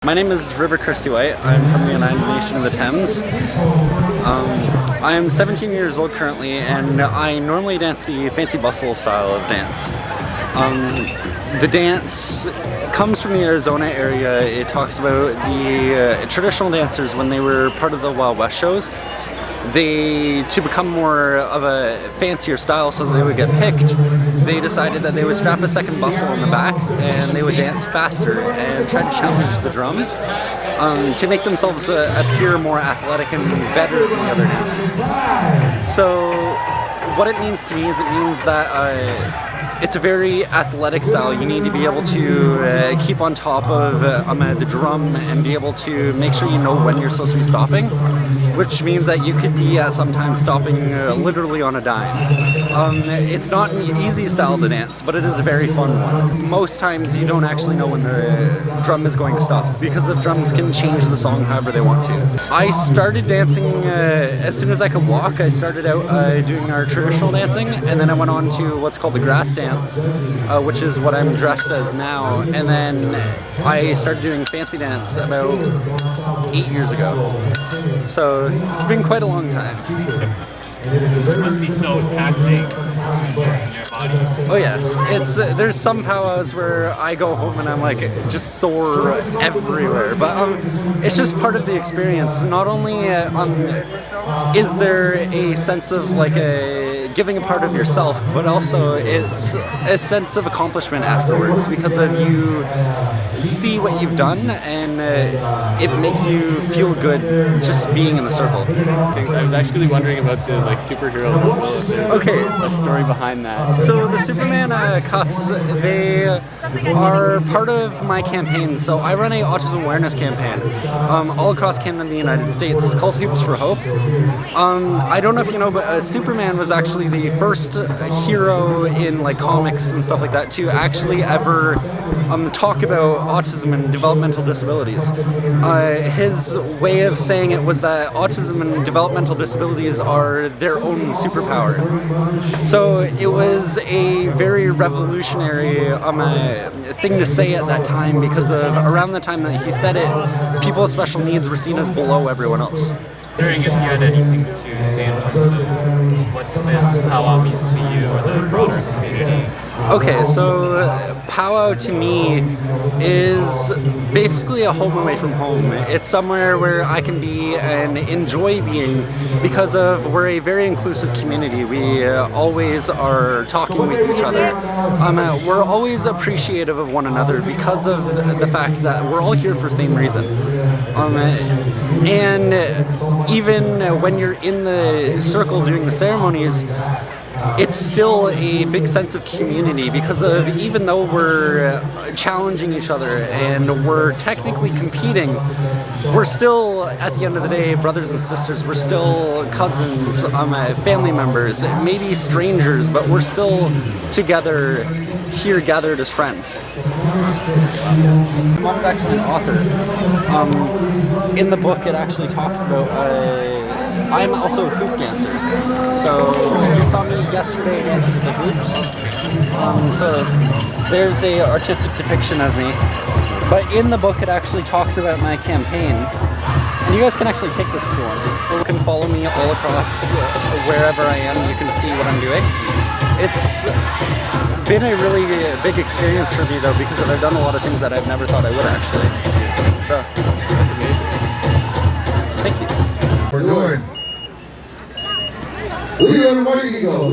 My name is Christie-White. I'm from the United Nation of the Thames. I am 17 years old currently, and I normally dance the fancy bustle style of dance. The dance comes from the Arizona area. It talks about the traditional dancers when they were part of the Wild West shows. To become more of a fancier style so that they would get picked, they decided that they would strap a second bustle on the back and they would dance faster and try to challenge the drum to make themselves appear more athletic and better than the other dancers. So what it means to me is it means that it's a very athletic style. You need to be able to keep on top of the drum and be able to make sure you know when you're supposed to be stopping, which means that you could be sometimes stopping literally on a dime. It's not an easy style to dance, but it is a very fun one. Most times you don't actually know when the drum is going to stop because the drums can change the song however they want to. I started dancing as soon as I could walk. I started out doing our traditional dancing, and then I went on to what's called the grass dance, which is what I'm dressed as now, and then I started doing fancy dance about 8 years ago. So it's been quite a long time. It must be so taxing on your body. Oh yes, there's some powwows where I go home and I'm like just sore everywhere, but it's just part of the experience. Not only is there a sense of like giving a part of yourself, but also it's a sense of accomplishment afterwards because of you see what you've done and it makes you feel good just being in the circle. I was actually wondering about the superheroes as well, if there's a story behind that. So the Superman cuffs, they are part of my campaign. So I run a autism awareness campaign all across Canada and the United States. It's called Hoops for Hope. I don't know if you know, but Superman was actually the first hero in comics and stuff like that to actually ever talk about autism and developmental disabilities. His way of saying it was that autism and developmental disabilities are their own superpower. So it was a very revolutionary thing to say at that time because of around the time that he said it, people with special needs were seen as below everyone else. Wondering if you had anything to say in terms of what this powwow means to you or the broader community. Okay, so powwow to me is basically a home away from home. It's somewhere where I can be and enjoy being because we're a very inclusive community. We always are talking with each other. We're always appreciative of one another because of the fact that we're all here for the same reason. And even when you're in the circle doing the ceremonies, it's still a big sense of community because of even though we're challenging each other and we're technically competing, we're still, at the end of the day, brothers and sisters. We're still cousins, family members, maybe strangers, but we're still together here gathered as friends. My mom's actually an author. In the book it actually talks about I'm also a hoop dancer. So you saw me yesterday dancing with the hoops. So there's a artistic depiction of me. But in the book it actually talks about my campaign. And you guys can actually take this if you want to. You can follow me all across wherever I am. You can see what I'm doing. It's been a really big experience for me though because I've done a lot of things that I've never thought I would actually. So that's amazing. Thank you. We're doing. Leland White Eagle.